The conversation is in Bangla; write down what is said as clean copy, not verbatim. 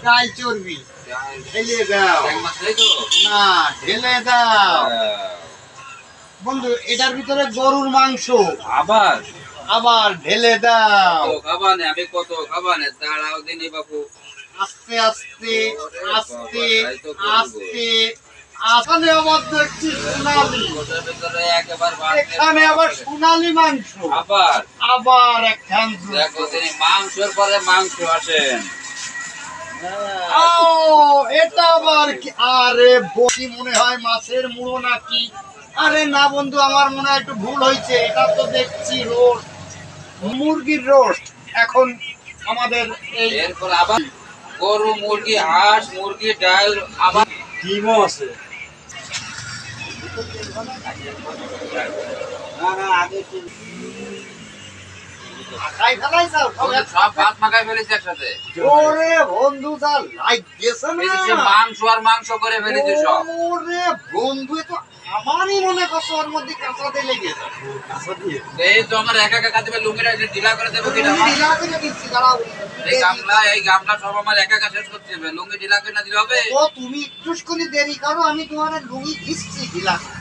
ডাল চর্বি ঢেলে দাও। না, ঢেলে দাও বন্ধু। এটার ভিতরে গরুর মাংস। আবার আবার ঢেলে দাও। খাবানে আমি কত খাবানে দাঁড়াও দিনই বাপু। আস্তে আস্তে আস্তে আস্তে। এখানে আবার দেখছি সোনালি। এখানে আবার সোনালি মাংস। আবার আবার একখান দেখো তিনি মাংসের পরে মাংস আসেন। এটা আবার কি? আরে বসি মনে হয় মাছের মুড়ো নাকি? আরে না বন্ধু, আমার মনে হয় একটু ভুল হয়েছে। এটা তো দেখছি রোস্ট, মুরগির রোস্ট। এখন আমাদের এই এরপর আবার গরু, মুরগি, হাঁস, মুরগি, ডাল, আবার ডিমও আছে। মাখাই ফেলাইছাও সব সব ভাত মাখাই ফেলেছি একসাথে। ওরে বন্ধু, যা লাইক দিয়েছে না। এই যে মাংস আর মাংস করে ফেলেছি সব। ওরে বন্ধু, এ তো আমারই মনে করছে ওর মধ্যে কাঁচা দিয়ে লেগে যায়। কাঁচা দিয়ে এই তো আমার একা একা কাটবে, লুঙ্গিটা ঢিলা করে দেবো কিনা? ঢিলা করে দিচ্ছি, দাঁড়াও। এই গামলা সব আমার একা একা শেষ করতে হবে। লুঙ্গি ঢিলা করে না দিলে হবে? ও তুমি একটু দেরি করো, আমি তোমার লুঙ্গি দিচ্ছি ঢিলা করে।